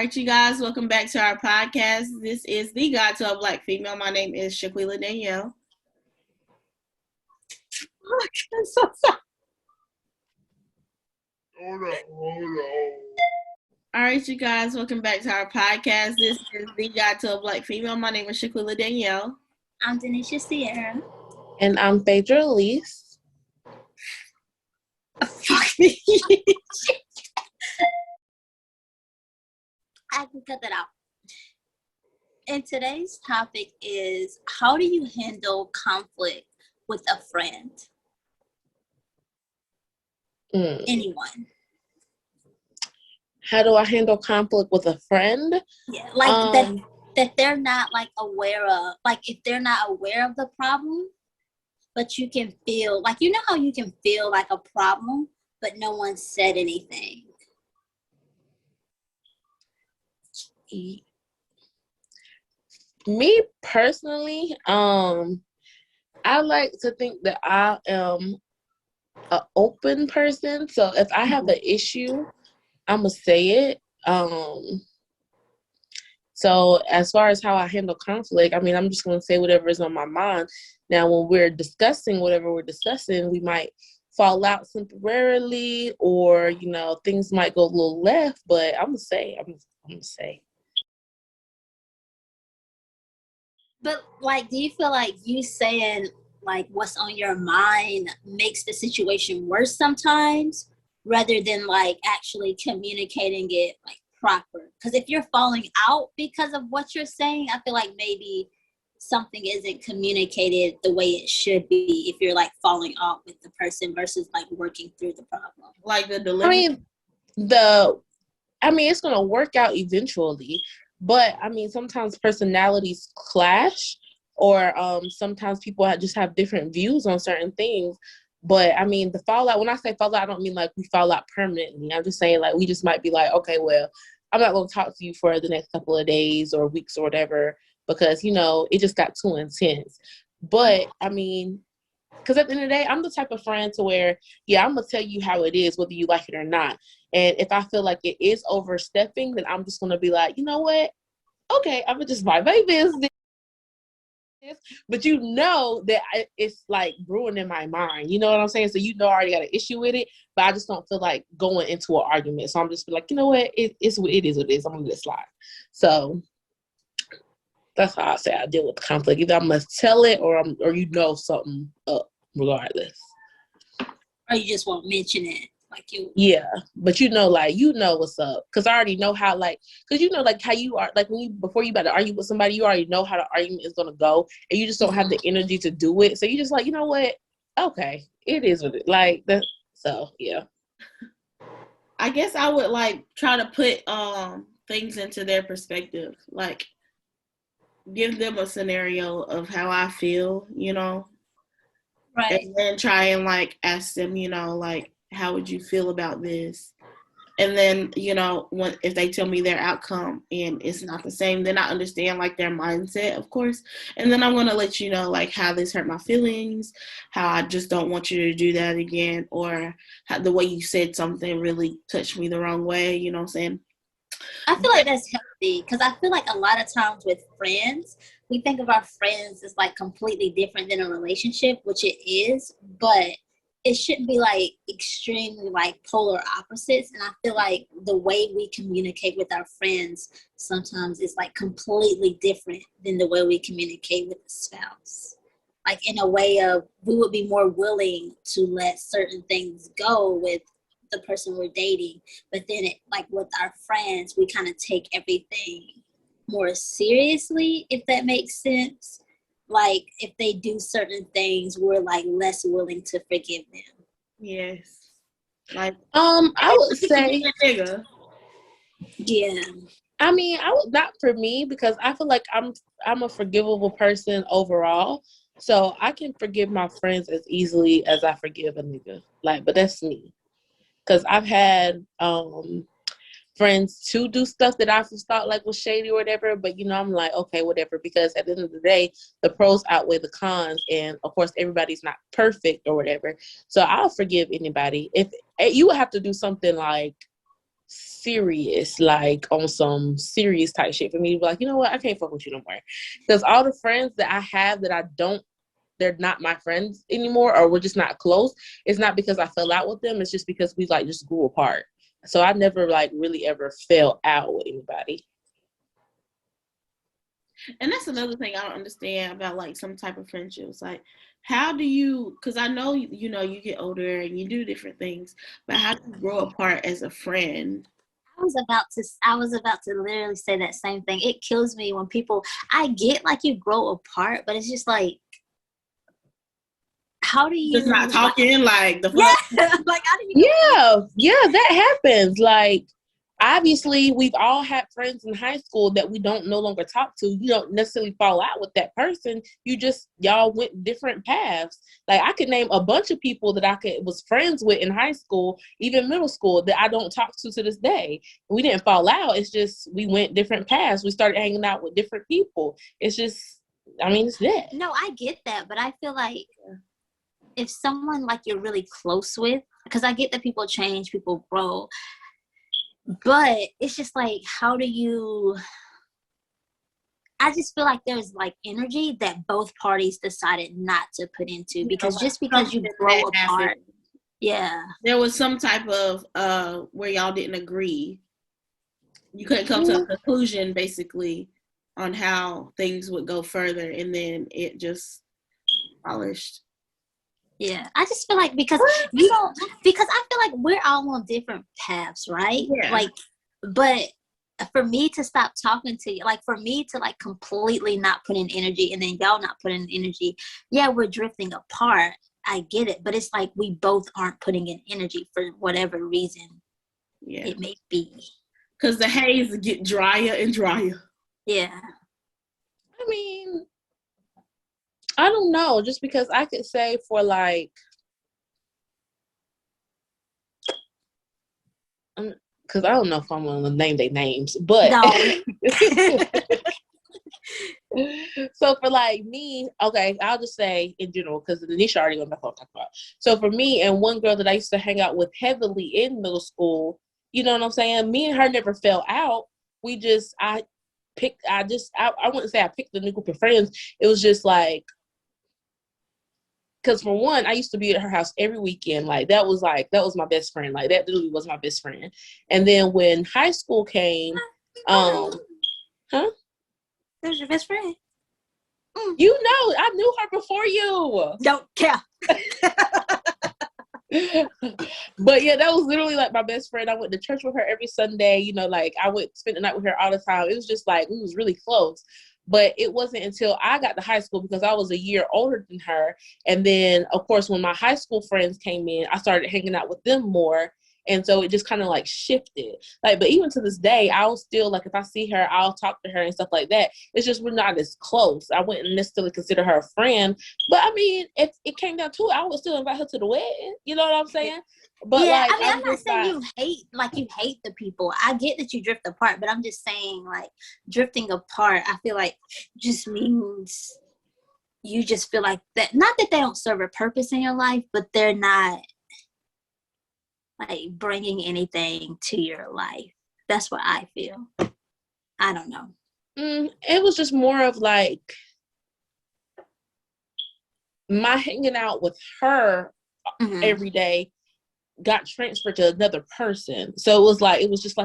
right, you guys, welcome back to our podcast. This is The Guide to a Black Female. My name is Shaquila Danielle. I'm so sorry. All right, you guys, welcome back to our podcast. This is The Guide to a Black Female. My name is Shaquila Danielle. I'm Denisha Sierra. And I'm Phaedra Elise. Fuck me. I can cut that out. And today's topic is, how do you handle conflict with a friend? Anyone. How do I handle conflict with a friend? Yeah, like that they're not like aware of, like if they're not aware of the problem, but you can feel, like, you know how you can feel like a problem, but no one said anything. Me personally, I like to think that I am an open person. So if I have an issue, I'm gonna say it. So as far as how I handle conflict, I mean, I'm just gonna say whatever is on my mind. Now, when we're discussing whatever we're discussing, we might fall out temporarily, or things might go a little left. But I'm gonna say. But, like, do you feel like you saying, like, what's on your mind makes the situation worse sometimes, rather than, like, actually communicating it, like, proper? Because if you're falling out because of what you're saying, I feel like maybe something isn't communicated the way it should be if you're, like, falling out with the person versus, like, working through the problem. Like the delivery. I mean, it's going to work out eventually. But, I mean, sometimes personalities clash, or sometimes people just have different views on certain things. But, I mean, the fallout, when I say fallout, I don't mean like we fall out permanently. I'm just saying, like, we just might be like, okay, well, I'm not going to talk to you for the next couple of days or weeks or whatever, because, it just got too intense. But, I mean, because at the end of the day, I'm the type of friend to where, yeah, I'm going to tell you how it is, whether you like it or not. And if I feel like it is overstepping, then I'm just going to be like, you know what? Okay, I'm going to just mind my business. But that it's like brewing in my mind. You know what I'm saying? So I already got an issue with it, but I just don't feel like going into an argument. So I'm just like, you know what? It's what it is. What it is. I'm going to let it slide. So that's how I say I deal with the conflict. Either I'm going to tell it or something up regardless. Or you just won't mention it. Yeah, but what's up, because I already know how, because like how you are, like before you about to argue with somebody, you already know how the argument is gonna go, and you just don't have the energy to do it. So you just like, you know what? Okay, it is what it like that. So yeah, I guess I would try to put things into their perspective, like give them a scenario of how I feel, right, and then try and ask them, how would you feel about this? And then, if they tell me their outcome and it's not the same, then I understand their mindset, of course. And then I'm going to let you know how this hurt my feelings, how I just don't want you to do that again, or how the way you said something really touched me the wrong way, you know what I'm saying? I feel like that's healthy, because I feel like a lot of times with friends, we think of our friends as completely different than a relationship, which it is, but it shouldn't be extremely polar opposites. And I feel like the way we communicate with our friends sometimes is completely different than the way we communicate with a spouse. In a way of, we would be more willing to let certain things go with the person we're dating, but then with our friends, we kind of take everything more seriously, if that makes sense. If they do certain things, we're less willing to forgive them. Yes. I would say, yeah. I mean, not for me, because I feel like I'm a forgivable person overall. So I can forgive my friends as easily as I forgive a nigga. But that's me. Because I've had friends to do stuff that I just thought was shady or whatever, but I'm like, okay, whatever, because at the end of the day, the pros outweigh the cons, and of course everybody's not perfect or whatever, so I'll forgive anybody. If you would have to do something serious, like on some serious type shit for me to be like, you know what, I can't fuck with you no more. Because all the friends that I have that I don't, they're not my friends anymore, or we're just not close. It's not because I fell out with them. It's just because we like just grew apart. So I never like really ever fell out with anybody. And that's another thing I don't understand about like some type of friendships. Like, how do you? Because I know you get older and you do different things, but how do you grow apart as a friend? I was about to literally say that same thing. It kills me when people, I get like you grow apart, but it's just like, how do you Just not talking like the yeah, like how do you Yeah, that happens. Like, obviously, we've all had friends in high school that we don't no longer talk to. You don't necessarily fall out with that person. Y'all went different paths. Like, I could name a bunch of people that was friends with in high school, even middle school, that I don't talk to this day. We didn't fall out. It's just we went different paths. We started hanging out with different people. It's just, I mean, it's that. No, I get that, but I feel like if someone like you're really close with, because I get that people change, people grow, but it's just like, how do you, I just feel like there's like energy that both parties decided not to put into, because just because you grow apart, yeah. There was some type of where y'all didn't agree. You couldn't come to a conclusion basically on how things would go further, and then it just polished. Yeah, I just feel like because I feel like we're all on different paths, right? Yeah. Like, but for me to stop talking to you, like for me to like completely not put in energy and then y'all not putting in energy, yeah, we're drifting apart. I get it, but it's like we both aren't putting in energy for whatever reason it may be. Because the haze get drier and drier. Yeah. I mean, I don't know, just because I could say for like, because I don't know if I'm going to name their names, but No. So for like me, okay, I'll just say in general, because Nisha already went back on talk about. So for me and one girl that I used to hang out with heavily in middle school, you know what I'm saying? Me and her never fell out. I wouldn't say I picked a new group of friends. It was just like, because for one, I used to be at her house every weekend. That was my best friend. Like, that literally was my best friend. And then when high school came, There's your best friend. You know, I knew her before you. Don't care. But yeah, that was literally like my best friend. I went to church with her every Sunday. You know, like I would spend the night with her all the time. It was just like, we was really close. But it wasn't until I got to high school, because I was a year older than her. And then, of course, when my high school friends came in, I started hanging out with them more. And so it just kind of like shifted. Like, but even to this day, I'll still, like, if I see her, I'll talk to her and stuff like that. It's just we're not as close. I wouldn't necessarily consider her a friend. But I mean, if it came down to it, I would still invite her to the wedding. You know what I'm saying? But yeah, like, I mean, I'm not saying you hate the people. I get that you drift apart, but I'm just saying, like, drifting apart, I feel like just means you just feel like that. Not that they don't serve a purpose in your life, but they're not like bringing anything to your life. That's what I feel. I don't know. It was just more of like my hanging out with her every day got transferred to another person. So it was just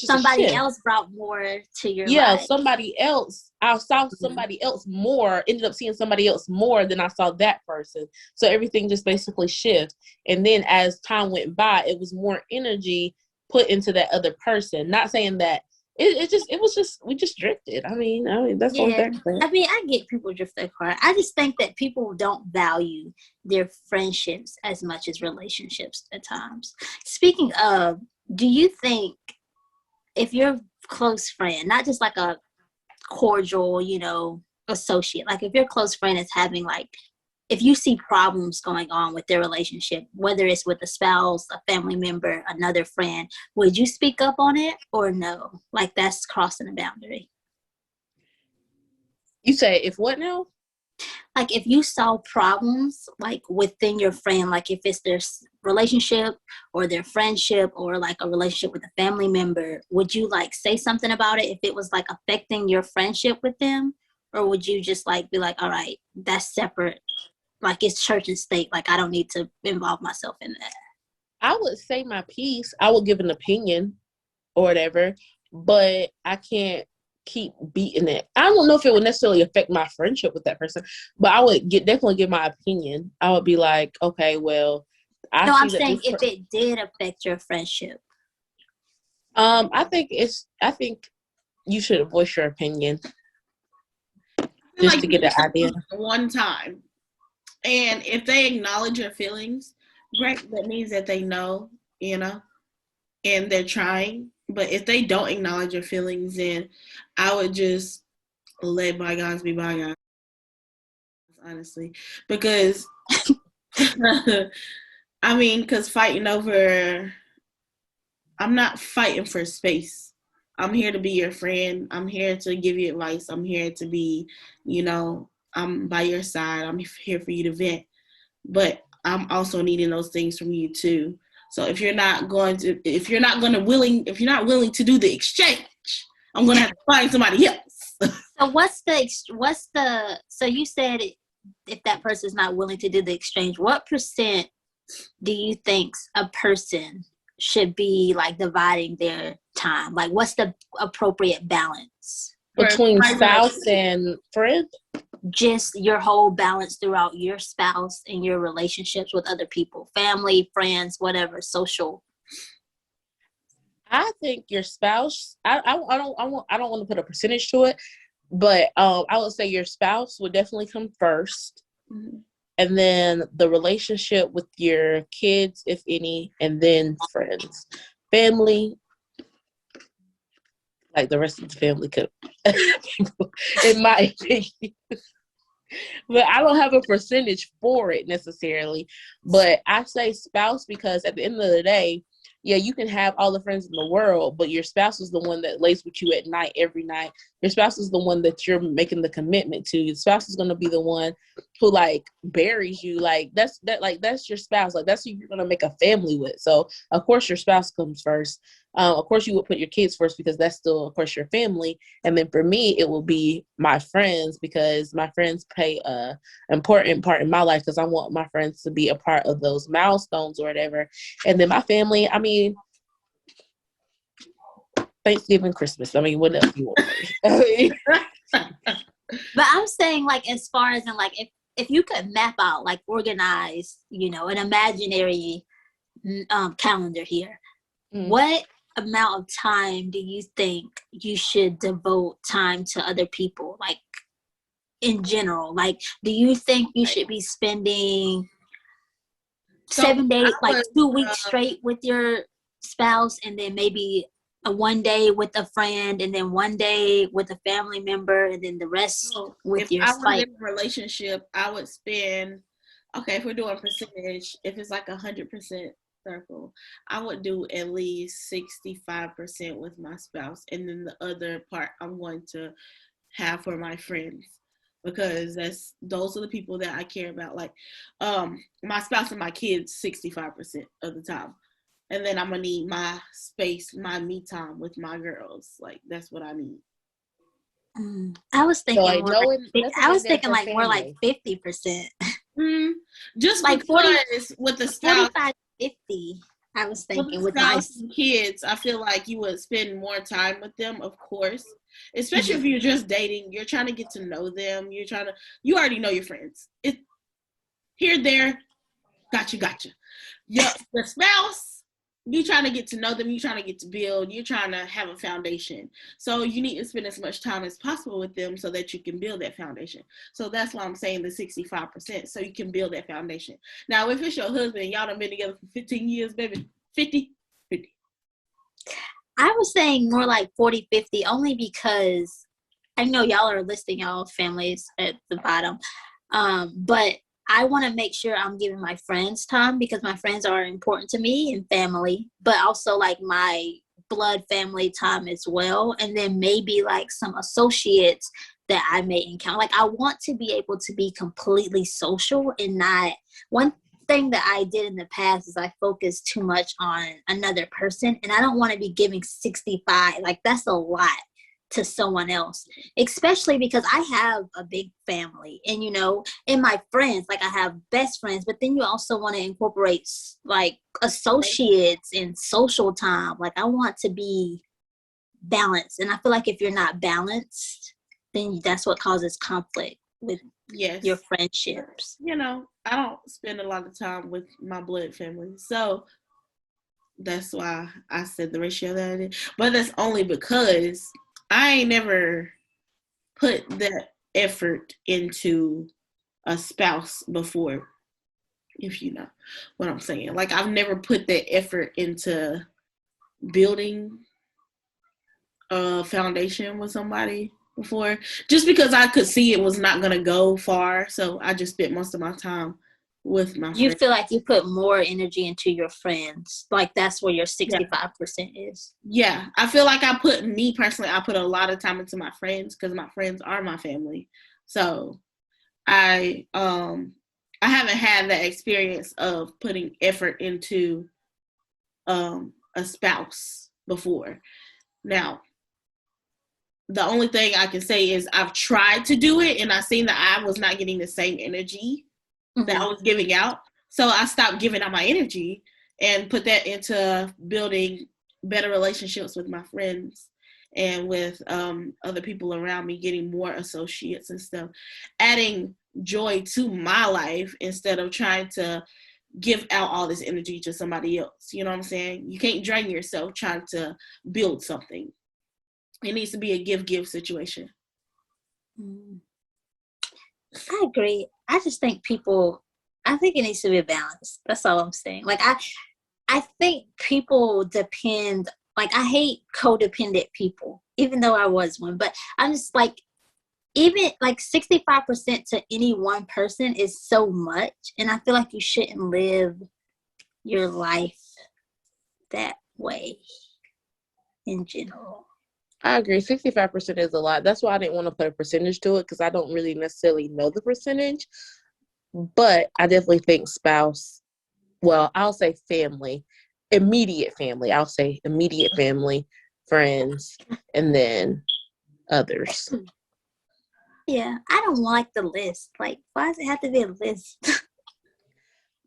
somebody else brought more to your life. Somebody else. I saw somebody else more, ended up seeing somebody else more than I saw that person. So everything just basically shifted. And then as time went by, it was more energy put into that other person. Not saying that we just drifted. I mean, that's all that. I mean, I get people drift apart. I just think that people don't value their friendships as much as relationships at times. Speaking of, do you think if your close friend, not just like a cordial, associate, like if your close friend is having like, if you see problems going on with their relationship, whether it's with a spouse, a family member, another friend, would you speak up on it or no? Like, that's crossing a boundary. You say if what now? Like if you saw problems like within your friend, like if it's their relationship or their friendship or like a relationship with a family member, would you like say something about it if it was like affecting your friendship with them? Or would you just like be like, all right, that's separate, like it's church and state, like I don't need to involve myself in that? I would say my piece. I would give an opinion or whatever, but I can't keep beating it. I don't know if it would necessarily affect my friendship with that person, but I would definitely give my opinion. I would be like, okay, well, I'm saying if it did affect your friendship. I think you should voice your opinion just like to get an idea. One time, and if they acknowledge your feelings, great. That means that they know, and they're trying. But if they don't acknowledge your feelings, then I would just let bygones be bygones, honestly. Because, because fighting over, I'm not fighting for space. I'm here to be your friend. I'm here to give you advice. I'm here to be, I'm by your side. I'm here for you to vent. But I'm also needing those things from you too. So if you're not willing to do the exchange, I'm going to have to find somebody else. So so you said if that person's not willing to do the exchange, what percent do you think a person should be like dividing their time? Like what's the appropriate balance? Between spouse and friend? Just your whole balance throughout your spouse and your relationships with other people, family, friends, whatever, social. I think your spouse, I don't want to put a percentage to it, but I would say your spouse would definitely come first. Mm-hmm. And then the relationship with your kids, if any, and then friends. Family, like the rest of the family could, in my opinion. But I don't have a percentage for it necessarily. But I say spouse because at the end of the day, yeah, you can have all the friends in the world, but your spouse is the one that lays with you at night, every night. Your spouse is the one that you're making the commitment to. Your spouse is going to be the one who like buries you. Like that's your spouse. Like that's who you're going to make a family with. So of course your spouse comes first. Of course you would put your kids first because that's still, of course, your family. And then for me, it will be my friends because my friends play a important part in my life because I want my friends to be a part of those milestones or whatever. And then my family, Thanksgiving, Christmas. What else you want? But I'm saying like as far as in like if you could map out, like organize, an imaginary calendar here, what amount of time do you think you should devote time to other people, like in general? Like do you think you should be spending 7 days, like 2 weeks straight with your spouse, and then maybe a 1 day with a friend, and then 1 day with a family member, and then the rest with your spouse? If I was in a relationship, I would spend, if we're doing percentage, if it's like 100% circle, I would do at least 65% with my spouse, and then the other part I'm going to have for my friends, because those are the people that I care about. Like my spouse and my kids 65% of the time, and then I'm gonna need my space, my me time with my girls. Like that's what I need. I was thinking more like 50%. Just like 40 with the spouse, 45-50. I was thinking with my kids, I feel like you would spend more time with them, of course. Especially if you're just dating, you're trying to get to know them. You already know your friends. Here, there, gotcha. Yeah, the spouse, you trying to get to know them. You trying to get to build. You're trying to have a foundation. So you need to spend as much time as possible with them so that you can build that foundation. So that's why I'm saying the 65%, so you can build that foundation. Now, if it's your husband and y'all done been together for 15 years, baby, 50. I was saying more like 40-50, only because I know y'all are listing y'all families at the bottom. But I want to make sure I'm giving my friends time, because my friends are important to me and family, but also like my blood family time as well. And then maybe like some associates that I may encounter. Like, I want to be able to be completely social and not one thing that I did in the past is I focused too much on another person, and I don't want to be giving 65. Like, that's a lot to someone else, especially because I have a big family, and in my friends, like, I have best friends, but then you also want to incorporate like associates and social time. Like, I want to be balanced, and I feel like if you're not balanced, then that's what causes conflict with your friendships. I don't spend a lot of time with my blood family, so that's why I said the ratio that I did. But that's only because I ain't never put that effort into a spouse before, if you know what I'm saying. Like, I've never put that effort into building a foundation with somebody before, just because I could see it was not going to go far. So I just spent most of my time with my friends. You feel like you put more energy into your friends. Like, that's where your 65% is. Yeah. I feel like I put a lot of time into my friends because my friends are my family. So I haven't had that experience of putting effort into a spouse before. Now, the only thing I can say is I've tried to do it, and I seen that I was not getting the same energy that I was giving out. So I stopped giving out my energy and put that into building better relationships with my friends and with other people around me, getting more associates and stuff, adding joy to my life instead of trying to give out all this energy to somebody else. You know what I'm saying? You can't drain yourself trying to build something. It needs to be a give situation. I agree. I just think I think it needs to be a balance. That's all I'm saying. Like, I think people depend, like, I hate codependent people, even though I was one, but I'm just like, even like 65% to any one person is so much. And I feel like you shouldn't live your life that way in general. I agree. 65% is a lot. That's why I didn't want to put a percentage to it, because I don't really necessarily know the percentage. But I definitely think spouse, well, I'll say family, immediate family. I'll say immediate family, friends, and then others. Yeah, I don't like the list. Like, why does it have to be a list?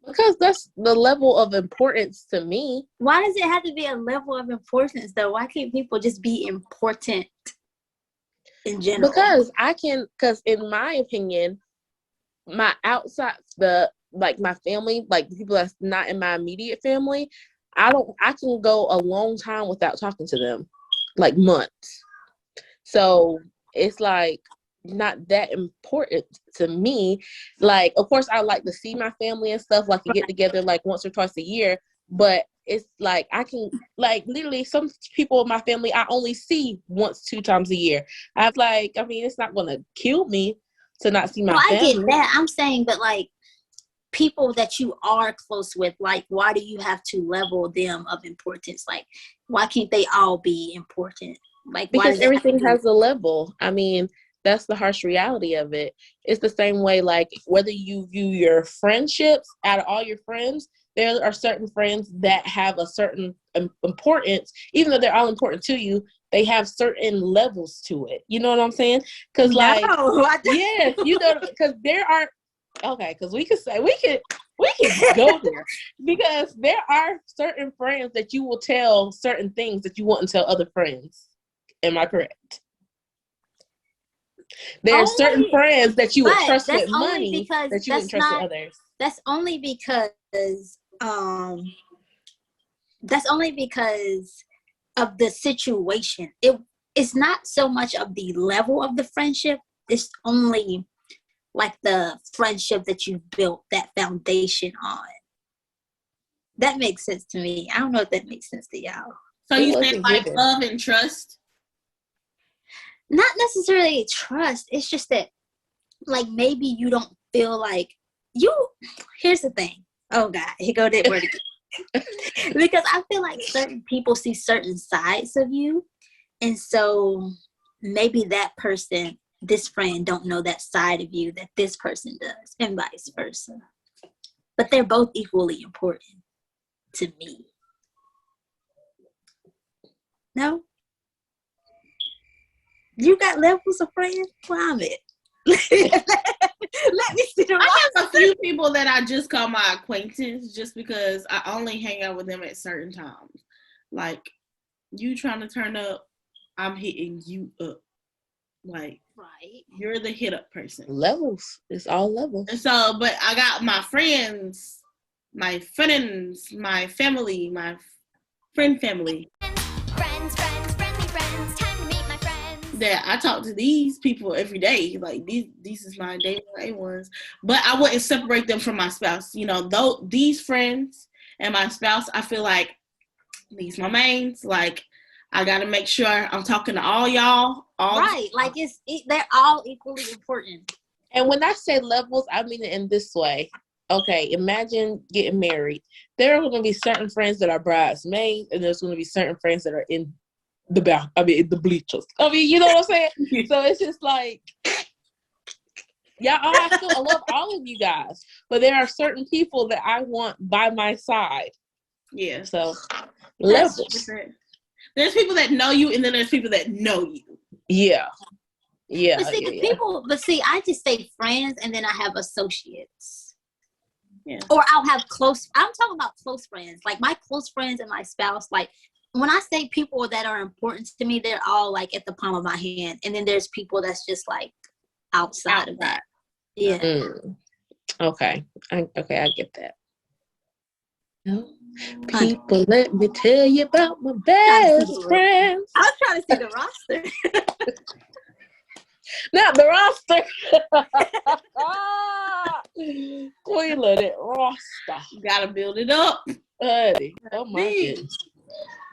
Because that's the level of importance to me. Why does it have to be a level of importance, though? Why can't people just be important in general? Because in my opinion, my outside, my family, like the people that's not in my immediate family, I can go a long time without talking to them, like months. So it's like not that important to me. Like, of course I like to see my family and stuff, like to get together like once or twice a year, but it's like I can, like, literally some people in my family I only see once, 2 times a year. It's not gonna kill me to not see my family. I get that. I'm saying, but like, people that you are close with, like, why do you have to level them of importance? Like, why can't they all be important? Like, because everything has a level. I mean, that's the harsh reality of it. It's the same way, like, whether you view your friendships, out of all your friends, there are certain friends that have a certain importance. Even though they're all important to you, they have certain levels to it. You know what I'm saying? Because, like, yes, because there are, okay, because we can go there. Because there are certain friends that you will tell certain things that you wouldn't tell other friends. Am I correct? There are certain friends that you would trust with money that you wouldn't trust with others. That's only because of the situation. It's not so much of the level of the friendship. It's only like the friendship that you've built that foundation on. That makes sense to me. I don't know if that makes sense to y'all. So you say like love and trust? Not necessarily trust. It's just that, like, maybe you don't feel like here's the thing. Oh God, here go that word again. Because I feel like certain people see certain sides of you. And so maybe that person this friend don't know that side of you that this person does, and vice versa. But they're both equally important to me. No? You got levels of friends? Climb it. Let me see the I have a few people that I just call my acquaintance just because I only hang out with them at certain times. Like, you trying to turn up, I'm hitting you up. Like, right. You're the hit up person. Levels. It's all levels. And so, but I got my friends, my family, my friend family. Friends, friendly friends, time to meet my friends. That I talk to these people every day. Like, these is my day ones. But I wouldn't separate them from my spouse. You know, though these friends and my spouse, I feel like these my mains. Like, I gotta make sure I'm talking to all y'all. Right, like they're all equally important. And when I say levels, I mean it in this way. Okay, imagine getting married. There are going to be certain friends that are bridesmaids, and there's going to be certain friends that are in in the bleachers. I mean, you know what I'm saying? So it's just like, I love all of you guys, but there are certain people that I want by my side. Yeah. So levels. There's people that know you, and then there's people that know you. Yeah. Yeah. But see, I just say friends, and then I have associates. Yeah. Or I'll have I'm talking about close friends. Like my close friends and my spouse, like when I say people that are important to me, they're all like at the palm of my hand. And then there's people that's just like outside of that. Yeah. Okay. I get that. People, let me tell you about my best friends. I was trying to see the roster. Not the roster. We let it roster. Gotta build it up. Honey. Oh my goodness.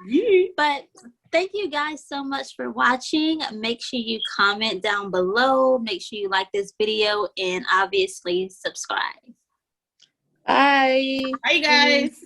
Yeah. But thank you guys so much for watching. Make sure you comment down below. Make sure you like this video and obviously subscribe. Bye. Bye, guys.